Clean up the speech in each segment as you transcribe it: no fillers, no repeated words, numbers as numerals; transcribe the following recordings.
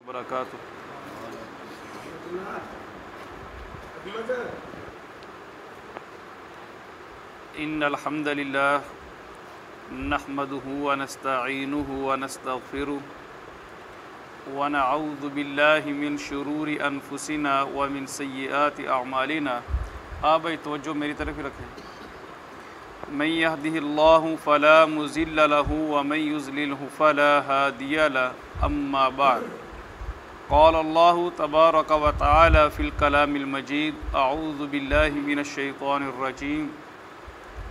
बरकातुहू। इन्नल हम्दुलिल्लाह नहमदुहु व नस्तईनुहु व नस्तगफिरुहु व नऊज़ु बिल्लाहि मिन शुरूरि अनफुसिना व मिन सय्यिआति अअमालिना। भाई तवज्जो मेरी तरफ ही रखें। मन यहदिहिल्लाहु फला मुज़िल्ल लहु व मन युज़लिलहु फला हादिय लहु। अम्मा बाद। क़ाल अल्लाहु तबारक व तआला फ़िल कलामिल मजीद। अऊज़ु बिल्लाहि मिनश शैतानिर रजीम।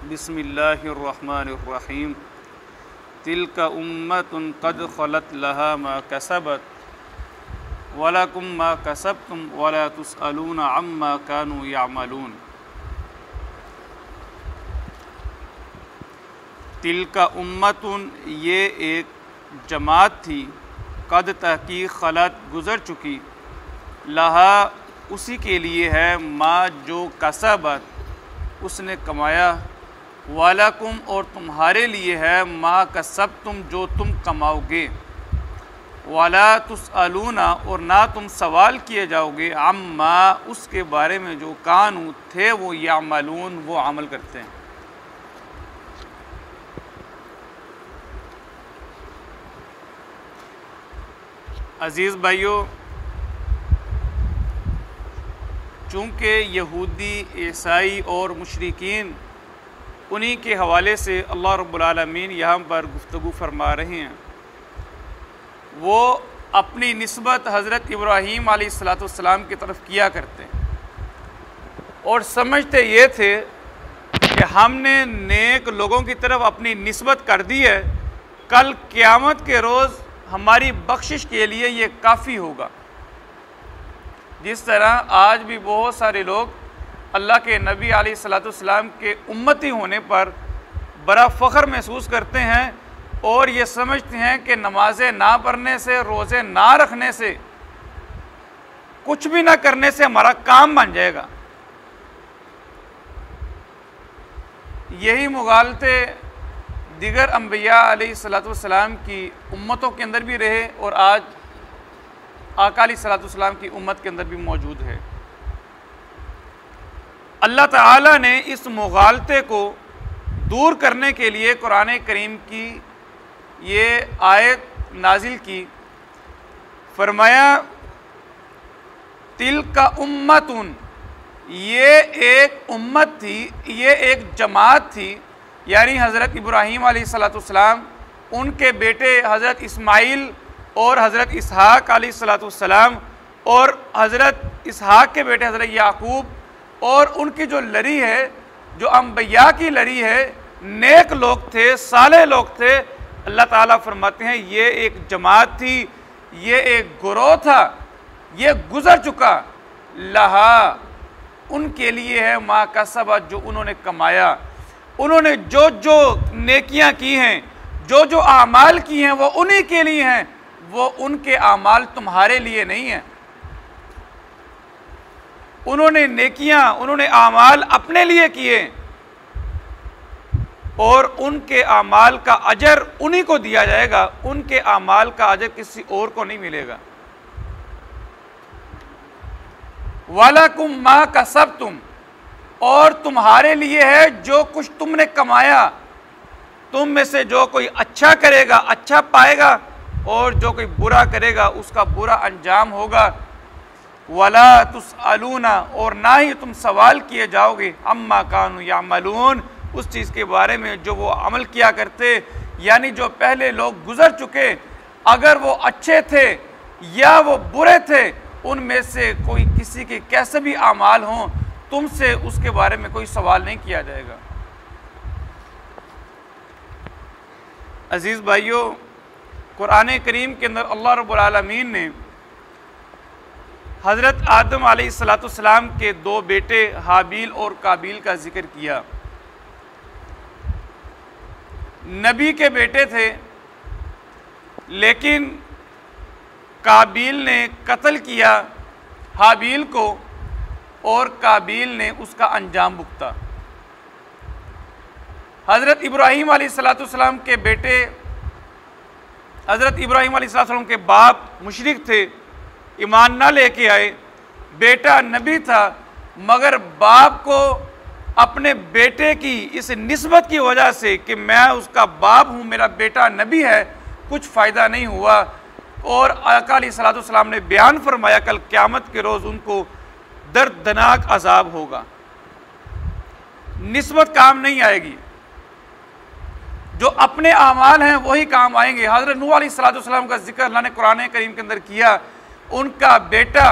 बिस्मिल्लाहिर रहमानिर रहीम। तिल्का उम्मतुन क़द ख़लत लहा मा कसबत वलकुम मा कसबतुम वला तुसअलूना अम्मा कानू यामलून। तिल्का उम्मतुन, ये एक जमात थी, कद तहकीक खलत गुज़र चुकी, लहा उसी के लिए है, माँ जो कसबत उसने कमाया, वालकुम और तुम्हारे लिए है, माँ कसब तुम जो तुम कमाओगे, वाला तुसअलूना और ना तुम सवाल किए जाओगे, अम्मा उसके बारे में जो कानू थे वो यामलून वो अमल करते हैं। अज़ीज़ भाइयों, चूँकि यहूदी, ईसाई और मुशरिकीन उन्हीं के हवाले से अल्लाह रब्बुल आलमीन यहाँ पर गुफ्तगू फरमा रहे हैं, वो अपनी निस्बत हज़रत इब्राहीम अलैहिस्सलाम की तरफ किया करते हैं और समझते ये थे कि हमने नेक लोगों की तरफ अपनी निस्बत कर दी है, कल क़यामत के रोज़ हमारी बख्शिश के लिए ये काफ़ी होगा। जिस तरह आज भी बहुत सारे लोग अल्लाह के नबी अलैहिस्सलाम के उम्मती होने पर बड़ा फ़ख्र महसूस करते हैं और ये समझते हैं कि नमाज़ें ना पढ़ने से, रोज़े ना रखने से, कुछ भी ना करने से हमारा काम बन जाएगा। यही मुगालते दिगर अम्बिया अलैहिस्सलाम की उम्मतों के अंदर भी रहे और आज आका अलैहिस्सलाम की उम्मत के अंदर भी मौजूद है। अल्लाह ताला ने इस मुगालते को दूर करने के लिए कुरान करीम की ये आयत नाजिल की, फरमाया तिल्का उम्मतुन, ये एक उम्मत थी, ये एक जमात थी, यानी हज़रत इब्राहीम अलैहिस्सलाम, उनके बेटे हज़रत इस्माइल और हज़रत इसहाक़ अलैहिस्सलाम और हज़रत इसहाक़ के बेटे हज़रत याकूब और उनकी जो लड़ी है, जो अम्बिया की लड़ी है, नेक लोग थे, साले लोग थे। अल्लाह ताला फरमाते हैं ये एक जमात थी, ये एक गुरोह था, ये गुज़र चुका, लहा उनके लिए है, माँ का सबत जो उन्होंने कमाया, उन्होंने जो जो नेकियां की हैं, जो जो आमाल की हैं वो उन्हीं के लिए हैं, वो उनके आमाल तुम्हारे लिए नहीं हैं। उन्होंने नेकियां, उन्होंने आमाल अपने लिए किए और उनके आमाल का अजर उन्हीं को दिया जाएगा, उनके आमाल का अजर किसी और को नहीं मिलेगा। वालकुम मा कसबतुम, और तुम्हारे लिए है जो कुछ तुमने कमाया, तुम में से जो कोई अच्छा करेगा अच्छा पाएगा और जो कोई बुरा करेगा उसका बुरा अंजाम होगा। वला तुसअलूना, और ना ही तुम सवाल किए जाओगे, अम्मा कानू यामलून, उस चीज़ के बारे में जो वो अमल किया करते, यानी जो पहले लोग गुज़र चुके, अगर वो अच्छे थे या वो बुरे थे, उनमें से कोई किसी के कैसे भी आमाल हों, तुमसे उसके बारे में कोई सवाल नहीं किया जाएगा। अज़ीज़ भाइयों, कुरान करीम के अंदर अल्लाह रब्बुल आलमीन ने हज़रत आदम अलैहिस्सलाम के दो बेटे हाबील और काबील का जिक्र किया। नबी के बेटे थे, लेकिन काबील ने कत्ल किया हाबील को और काबील ने उसका अंजाम भुगता। हज़रत इब्राहीम अलैहिस्सलाम के बेटे, हज़रत इब्राहीम अलैहिस्सलाम के बाप मुशरिक थे, ईमान ना लेके आए, बेटा नबी था, मगर बाप को अपने बेटे की इस निस्बत की वजह से कि मैं उसका बाप हूँ, मेरा बेटा नबी है, कुछ फ़ायदा नहीं हुआ। और आका अलैहिस्सलाम ने बयान फरमाया कल क़यामत के रोज़ उनको दर्दनाक अजाब होगा, निस्बत काम नहीं आएगी, जो अपने आमाल हैं वही काम आएंगे। हज़रत नूह अलैहिस्सलाम का जिक्र अल्लाह ने कुरान करीम के अंदर किया। उनका बेटा,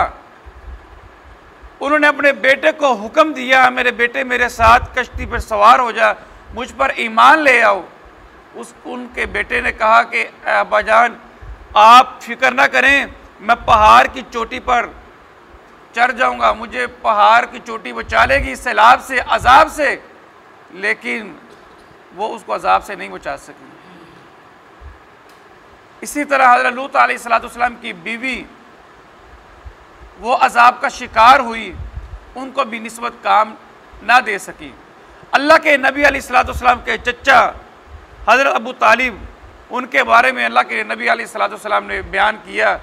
उन्होंने अपने बेटे को हुक्म दिया, मेरे बेटे मेरे साथ कश्ती पर सवार हो जा, मुझ पर ईमान ले आओ। उनके बेटे ने कहा कि अब्बा जान आप फिक्र ना करें, मैं पहाड़ की चोटी पर चढ़ जाऊंगा, मुझे पहाड़ की चोटी बचा लेगी सैलाब से, अजाब से। लेकिन वो उसको अजाब से नहीं बचा सकी। इसी तरह हज़रत लूत अलैहिस्सलाम की बीवी वो अजाब का शिकार हुई, उनको भी निस्बत काम ना दे सकी। अल्लाह के नबी अलैहिस्सलाम के चचा हज़रत अबू तालिब, उनके बारे में अल्लाह के नबी अलैहिस्सलाम ने बयान किया,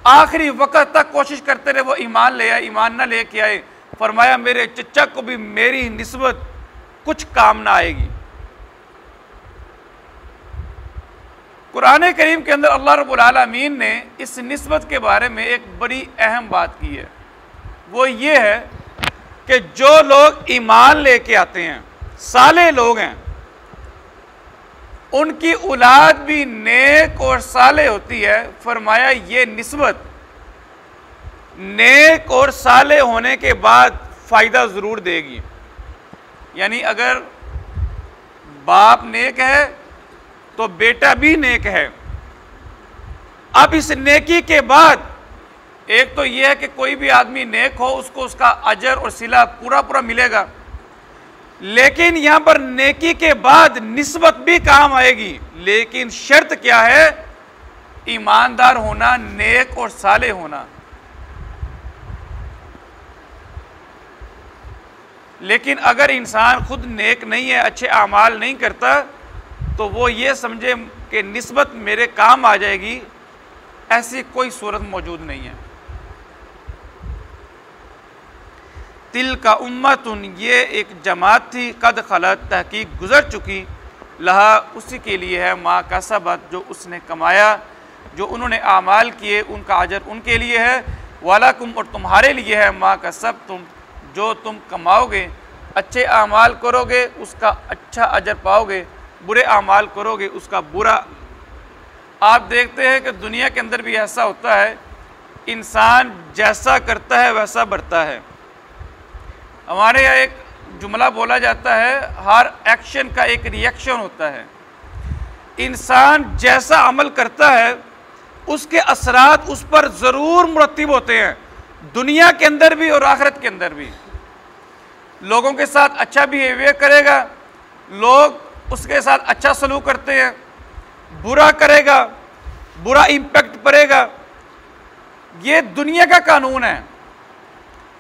आखिरी वक़्त तक कोशिश करते रहे वो ईमान ले आए, ईमान ना लेके आए। फरमाया मेरे चचा को भी मेरी निस्बत कुछ काम ना आएगी। कुरान करीम के अंदर अल्लाह रब्बुल आलमीन ने इस निस्बत के बारे में एक बड़ी अहम बात की है, वो ये है कि जो लोग ईमान लेके आते हैं, साले लोग हैं, उनकी औलाद भी नेक और साले होती है। फरमाया ये निस्बत नेक और साले होने के बाद फ़ायदा ज़रूर देगी। यानी अगर बाप नेक है तो बेटा भी नेक है। अब इस नेकी के बाद एक तो यह है कि कोई भी आदमी नेक हो उसको उसका अजर और सिला पूरा पूरा मिलेगा, लेकिन यहां पर नेकी के बाद निस्बत भी काम आएगी। लेकिन शर्त क्या है? ईमानदार होना, नेक और साले होना। लेकिन अगर इंसान खुद नेक नहीं है, अच्छे आमाल नहीं करता, तो वो ये समझे कि निस्बत मेरे काम आ जाएगी, ऐसी कोई सूरत मौजूद नहीं है। तिल का उम्मतुन, ये एक जमात थी, कद खलत, तहकीक गुजर चुकी, लहा, उसी के लिए है, माँ का सबत, जो उसने कमाया, जो उन्होंने आमाल किए उनका अजर उनके लिए है, वालाकुम, और तुम्हारे लिए है, माँ का सब, तुम जो तुम कमाओगे। अच्छे आमाल करोगे उसका अच्छा अजर पाओगे, बुरे आमाल करोगे उसका बुरा। आप देखते हैं कि दुनिया के अंदर भी ऐसा होता है, इंसान जैसा करता है वैसा बढ़ता है। हमारे यहाँ एक जुमला बोला जाता है, हर एक्शन का एक रिएक्शन होता है। इंसान जैसा अमल करता है उसके असरात उस पर ज़रूर मुरत्तिब होते हैं, दुनिया के अंदर भी और आखिरत के अंदर भी। लोगों के साथ अच्छा बिहेवियर करेगा, लोग उसके साथ अच्छा सलूक करते हैं, बुरा करेगा, बुरा इम्पैक्ट पड़ेगा। ये दुनिया का कानून है।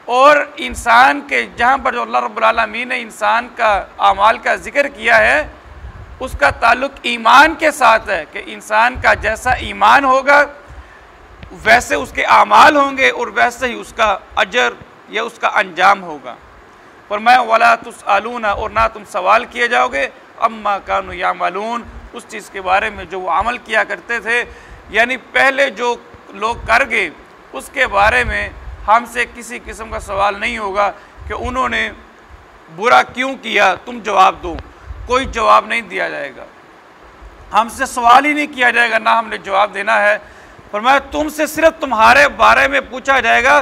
और इंसान के जहाँ पर जो अल्लाह रब्बुल आलमीन ने इंसान का आमाल का जिक्र किया है, उसका ताल्लुक ईमान के साथ है कि इंसान का जैसा ईमान होगा वैसे उसके आमाल होंगे और वैसे ही उसका अजर या उसका अंजाम होगा। फरमाया वला तुसअलूना, और ना तुम सवाल किए जाओगे, अम्मा कानू यामलून, उस चीज़ के बारे में जो वो अमल किया करते थे। यानी पहले जो लोग कर गए उसके बारे में हमसे किसी किस्म का सवाल नहीं होगा कि उन्होंने बुरा क्यों किया, तुम जवाब दो। कोई जवाब नहीं दिया जाएगा, हमसे सवाल ही नहीं किया जाएगा, ना हमने जवाब देना है। फरमाया तुमसे सिर्फ तुम्हारे बारे में पूछा जाएगा,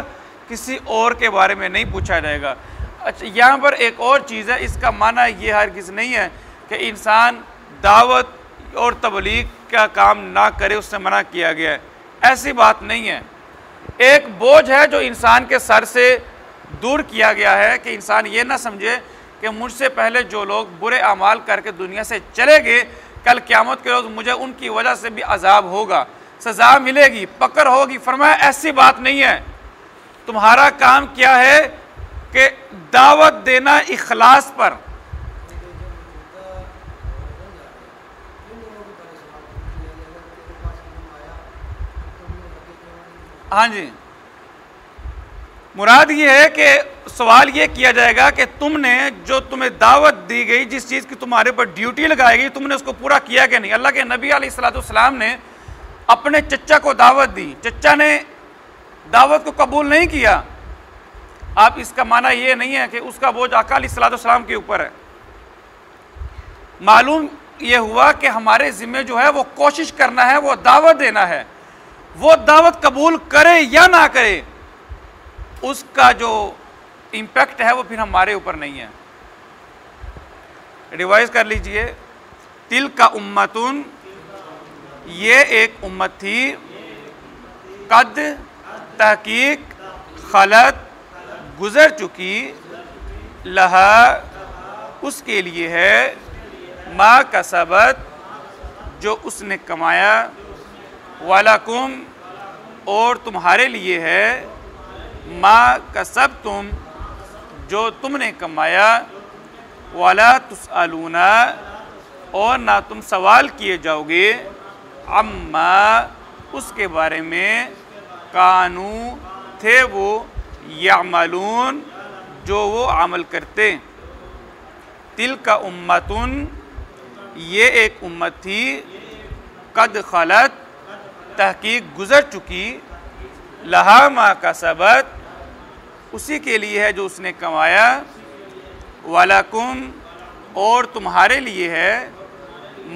किसी और के बारे में नहीं पूछा जाएगा। अच्छा, यहाँ पर एक और चीज़ है, इसका माना ये हरगिज़ नहीं है कि इंसान दावत और तबलीग का काम ना करे, उससे मना किया गया है, ऐसी बात नहीं है। एक बोझ है जो इंसान के सर से दूर किया गया है कि इंसान ये ना समझे कि मुझसे पहले जो लोग बुरे अमाल करके दुनिया से चले गए, कल क़यामत के रोज़ मुझे उनकी वजह से भी अजाब होगा, सज़ा मिलेगी, पकड़ होगी। फरमाया ऐसी बात नहीं है। तुम्हारा काम क्या है कि दावत देना इखलास पर। हाँ जी, मुराद ये है कि सवाल ये किया जाएगा कि तुमने जो तुम्हें दावत दी गई, जिस चीज़ की तुम्हारे पर ड्यूटी लगाई गई, तुमने उसको पूरा किया कि नहीं। अल्लाह के नबी अलैहिस्सलाम ने अपने चचा को दावत दी, चचा ने दावत को कबूल नहीं किया। आप इसका माना ये नहीं है कि उसका बोझ आका अलैहिस्सलाम के ऊपर है। मालूम ये हुआ कि हमारे ज़िम्मे जो है वो कोशिश करना है, वो दावत देना है। वो दावत कबूल करे या ना करे, उसका जो इम्पैक्ट है वो फिर हमारे ऊपर नहीं है। रिवाइज कर लीजिए, तिल का उम्मतुन, ये एक उम्मत थी, कद तहकीक खलत गुजर चुकी, लहा उसके लिए है, मा कसबत जो उसने कमाया, वलकुम और तुम्हारे लिए है, मा कसब तुम जो तुमने कमाया, वाला तुसअलूना और ना तुम सवाल किए जाओगे, अम्मा उसके बारे में, कानू थे वो, यामलून जो वो अमल करते। तिल का उम्मतुन, ये एक उम्मत थी, कद खलत तहकीक गुजर चुकी, लहा मा कसबत उसी के लिए है जो उसने कमाया, वलकुम और तुम्हारे लिए है,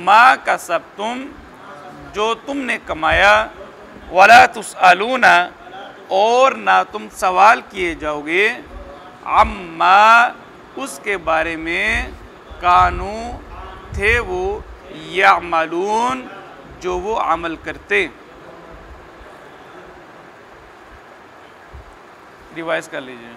मा कसबतुम जो तुमने कमाया, वला तुसअलूना और ना तुम सवाल किए जाओगे, अम्मा उसके बारे में, कानू थे वो, यामलून जो वो अमल करते। रिवाइज कर लीजिए।